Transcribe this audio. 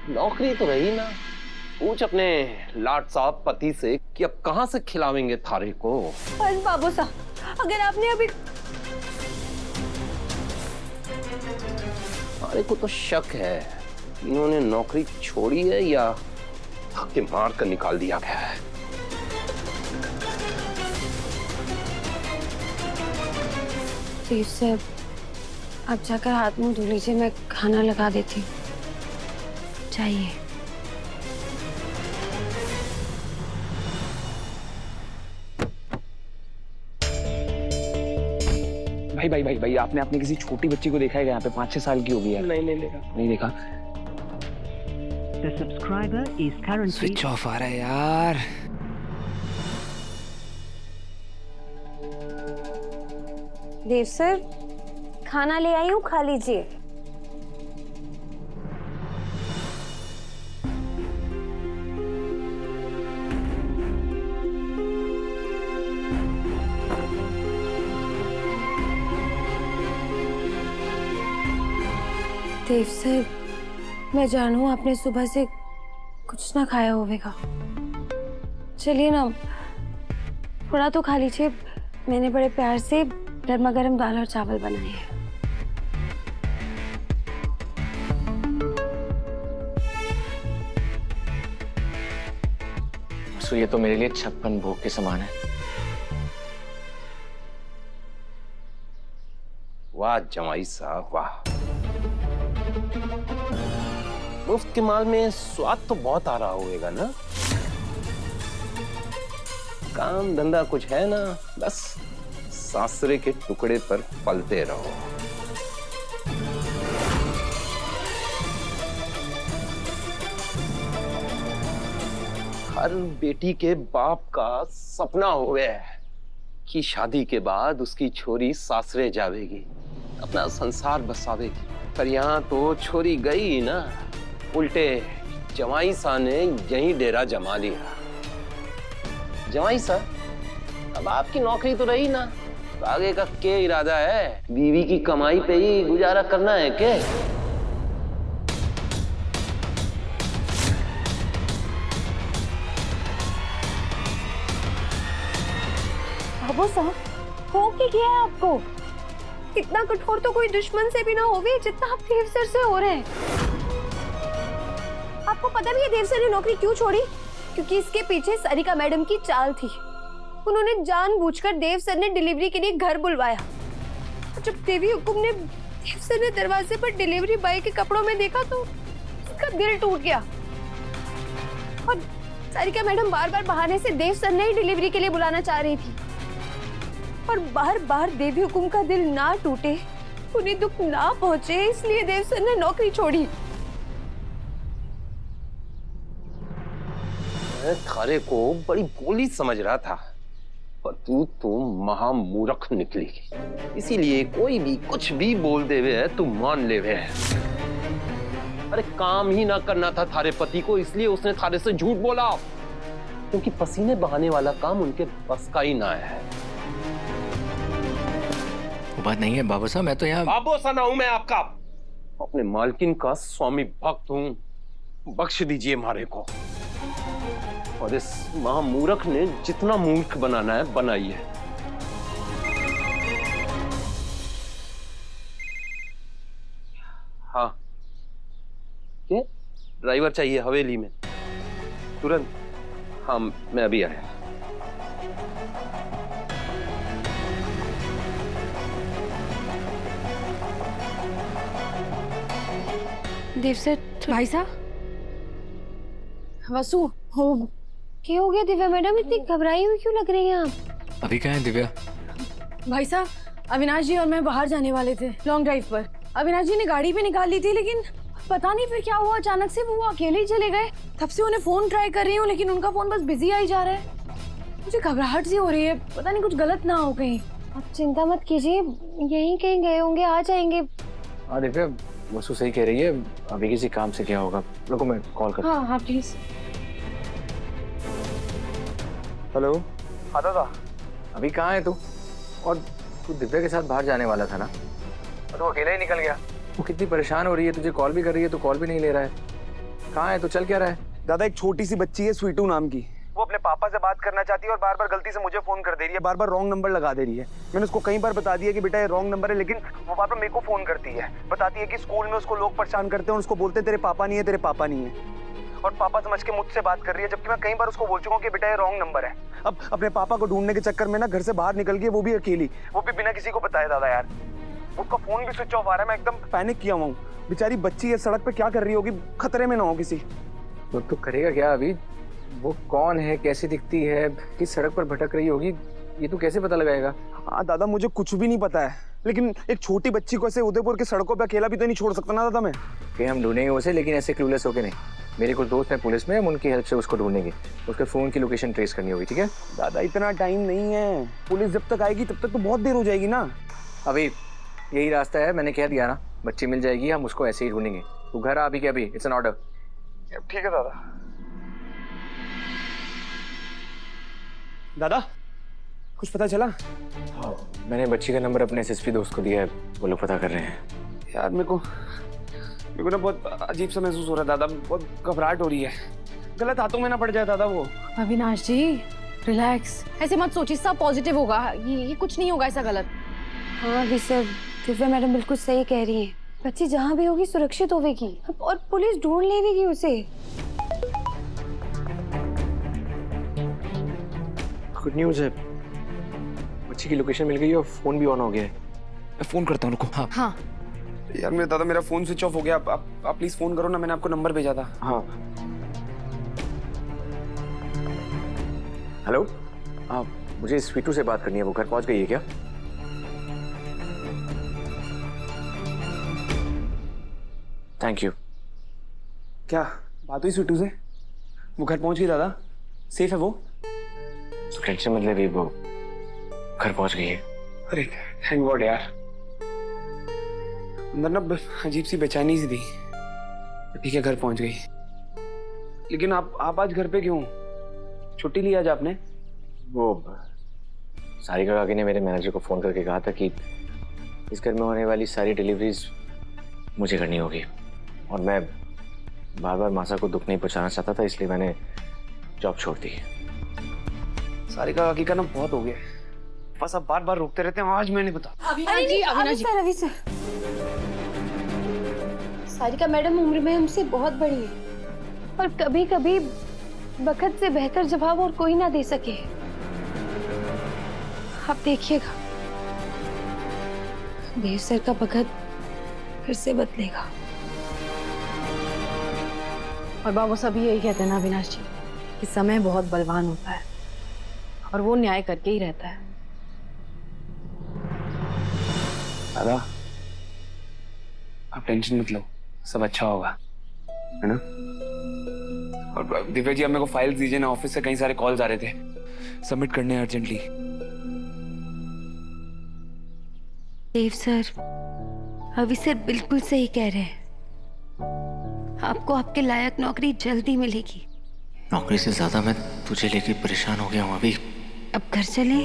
नौकरी तो रही ना। पूछ अपने लाट साहब पति से कि अब कहाँ से खिलावेंगे थारे को। बस बाबू साहब, अगर आपने अभी थारे को तो शक है इन्होंने नौकरी छोड़ी है या धक्के मार कर निकाल दिया गया है। प्लीज से आप जाकर हाथ मुंह धो लीजिए, मैं खाना लगा देती हूँ। चाहिए भाई भाई भाई भाई, आपने किसी छोटी बच्ची को देखा है यहाँ पे? 5-6 साल की होगी यार। नहीं देखा। नहीं देखा। The subscriber is currently switch off आ रहा है यार। देव सर, खाना ले आई हूँ, खा लीजिए। देव सर, मैं जानू आपने सुबह से कुछ ना खाया होगा। चलिए ना, थोड़ा तो खा लीजिए। मैंने बड़े प्यार से गर्मा गर्म दाल और चावल बनाए हैं। सो ये तो मेरे लिए 56 भोग के समान है। वाह जमाई साहब वाह। मुफ्त के माल में स्वाद तो बहुत आ रहा होगा ना। काम धंधा कुछ है ना, बस सासरे के टुकड़े पर पलते रहो। हर बेटी के बाप का सपना हो गया है कि शादी के बाद उसकी छोरी सासरे जावेगी, अपना संसार बसावेगी। पर यहाँ तो छोरी गई ना, उल्टे जमाई सा ने यही डेरा जमा लिया। जमाई सा, अब आपकी नौकरी तो रही ना, तो आगे का क्या इरादा है? बीवी की कमाई पे ही गुजारा करना है क्या? बाबू साहब, हो क्या किया है आपको? इतना कठोर तो कोई दुश्मन से भी ना होगी जितना आप देव सर से हो रहे हैं। आपको पता भी है देव सर ने नौकरी क्यों छोड़ी? क्योंकि इसके पीछे सारिका मैडम की चाल थी। उन्होंने जानबूझकर देव सर ने डिलीवरी के लिए घर बुलवाया। जब देवी हुकुम ने देव सर ने दरवाजे पर डिलीवरी बॉय के कपड़ों में देखा तो उसका दिल टूट गया। और सारिका मैडम बार बार बहाने से देव सर ने ही डिलीवरी के लिए बुलाना चाह रही थी। और बार बार देवी हुकुम का दिल ना टूटे, उन्हें दुख ना पहुंचे, इसलिए देव सर ने नौकरी छोड़ी। मैं थारे को बड़ी भोली समझ रहा था, पर तू तो महामूर्ख निकली। इसीलिए कोई भी कुछ भी बोल देवे है तू मान लेवे है। अरे काम ही ना करना था थारे पति को, इसलिए उसने थारे से झूठ बोला, क्योंकि पसीने बहाने वाला काम उनके बस का ही ना है। वो बात नहीं है बाबू साहब, मैं तो यहाँ बाबू सा ना हूं मैं आपका, अपने मालकिन का स्वामी भक्त हूं। बख्श दीजिए मारे को। और इस महामूर्ख ने जितना मूर्ख बनाना है बनाइए। हाँ, ये ड्राइवर चाहिए हवेली में तुरंत। हाँ, मैं अभी आया। देव सर, भाई साहब, वसु, हो क्या हो गया? दिव्या मैडम इतनी घबराई हुई क्यों लग रही हैं आप? अभी कहाँ है दिव्या? भाई साहब, अविनाश जी और मैं बाहर जाने वाले थे लॉन्ग ड्राइव पर। अविनाश जी ने गाड़ी भी निकाल ली थी, लेकिन पता नहीं फिर क्या हुआ, अचानक से वो अकेले ही चले गए। तब से उन्हें फोन ट्राई कर रही हूँ, लेकिन उनका फोन बस बिजी आई जा रहा है। मुझे घबराहट सी हो रही है, पता नहीं कुछ गलत ना हो कहीं। आप चिंता मत कीजिए, यहीं कहीं गए होंगे, आ जाएंगे। हाँ दिव्या, वसु सही कह रही है, अभी किसी काम से क्या होगा। रुको मैं कॉल करता हूँ। हाँ हाँ प्लीज। हेलो। हाँ दादा, अभी कहाँ है तू? और तू दिव्या के साथ बाहर जाने वाला था ना, और तू अकेला ही निकल गया। वो कितनी परेशान हो रही है, तुझे कॉल भी कर रही है, तू कॉल भी नहीं ले रहा है। कहाँ है तू? चल क्या रहा है? दादा एक छोटी सी बच्ची है स्वीटू नाम की, वो अपने पापा से बात करना चाहती है और बार बार गलती से मुझे फोन कर दे रही है, बार बार रॉन्ग नंबर लगा दे रही है। मैंने उसको कई बार बता दिया कि बेटा ये रॉन्ग नंबर है, लेकिन वो बार बार मेरे को फोन करती है, बताती है कि स्कूल में उसको लोग परेशान करते हैं और उसको बोलते हैं तेरे पापा नहीं है, तेरे पापा नहीं है, और पापा समझ के मुझसे बात कर रही है, जबकि मैं कई बार उसको बोल चुका हूँ कि बेटा ये रॉन्ग नंबर है। अब अपने पापा को ढूंढने के चक्कर में ना घर से बाहर निकल गई, वो भी अकेली, वो भी बिना किसी को बताए। दादा यार उसका फोन भी स्विच ऑफ आ रहा है, मैं एकदम पैनिक किया हुआ हूँ। बेचारी बच्ची है, सड़क पे क्या कर रही होगी, खतरे में ना हो किसी। तो तू करेगा क्या अभी? वो कौन है, कैसी दिखती है, किस सड़क पर भटक रही होगी, ये तू कैसे पता लगाएगा? हाँ दादा मुझे कुछ भी नहीं पता है, लेकिन एक छोटी बच्ची को ऐसे उदयपुर की सड़कों पे अकेला भी तो नहीं छोड़ सकता ना दादा मैं। कि हम ढूंढेंगे उसे, लेकिन ऐसे क्लूलेस होके नहीं। मेरे कुछ दोस्त हैं पुलिस में, हम उनकी हेल्प से उसको ढूंढेंगे। उसके फोन की लोकेशन ट्रेस करनी होगी, ठीक है? दादा इतना टाइम नहीं है, पुलिस जब तक आएगी तब तक तो बहुत देर हो जाएगी ना। अभी यही रास्ता है, मैंने कह दिया ना, बच्ची मिल जाएगी, हम उसको ऐसे ही ढूंढेंगे। तू घर आ अभी के अभी, इट्स एन ऑर्डर। ठीक है दादा। दादा कुछ पता चला? हाँ, मैंने बच्ची का नंबर अपने एसएसपी दोस्त को दिया है, वो लोग पता कर रहे हैं। यार मेरे को ना बहुत अजीब सा महसूस हो रहा है दादा, बहुत घबराहट हो रही है, गलत हाथों में ना पड़ जाए दादा वो। अविनाश जी रिलैक्स, ऐसे मत सोचिए, सब पॉजिटिव होगा, ये कुछ नहीं होगा ऐसा गलत। हाँ अभी सर, दिव्या मैडम बिल्कुल सही कह रही है, बच्ची जहाँ भी होगी सुरक्षित होगी और पुलिस ढूंढ लेगी उसे। गुड न्यूज़ है, बच्ची की लोकेशन मिल गई और फोन भी ऑन हो गया है। मैं फोन करता हूँ उनको। हाँ हाँ यार मेरा दादा, मेरा फोन स्विच ऑफ हो गया, आप प्लीज फोन करो ना, मैंने आपको नंबर भेजा था। हाँ हेलो, हाँ मुझे स्वीटू से बात करनी है, वो घर पहुंच गई है क्या? Thank you. क्या बात हुई स्वीटू से? वो घर पहुंच गई दादा, सेफ है वो? तो टेंशन मत ले, वो घर पहुंच गई है। अरे थैंक गॉड यार, अंदर ना अजीब सी बेचैनी सी थी। ठीक है घर पहुंच गई, लेकिन आप आज घर पे क्यों? छुट्टी ली आज आपने? वो सारिका काकी ने मेरे मैनेजर को फोन करके कहा था कि इस घर में होने वाली सारी डिलीवरीज मुझे करनी होगी, और मैं बार बार मासा को दुख नहीं पहुंचाना चाहता था, इसलिए मैंने जॉब छोड़ दी। सारिका काकी का ना बहुत हो गया, बस अब बार बार रोकते रहते हैं, आज मैंने बता। अविनाश जी रवि सर, सारिका मैडम उम्र में हमसे बहुत बड़ी है और कभी कभी बखत से बेहतर जवाब और कोई ना दे सके। आप देखिएगा देव सर का बखत फिर से बदलेगा। और बाबू सभी यही कहते हैं ना अविनाश जी कि समय बहुत बलवान होता है और वो न्याय करके ही रहता है। दादा आप टेंशन मत लो, सब अच्छा होगा, है ना? और दिव्या जी आप मेरे को फाइल्स दीजिए ना, ऑफिस से कई सारे कॉल्स आ रहे थे, सबमिट करने हैं अर्जेंटली। देव सर, अभी सर बिल्कुल सही कह रहे हैं, आपको आपके लायक नौकरी जल्दी मिलेगी। नौकरी से ज्यादा मैं तुझे लेके परेशान हो गया हूँ अभी। अब घर चलें?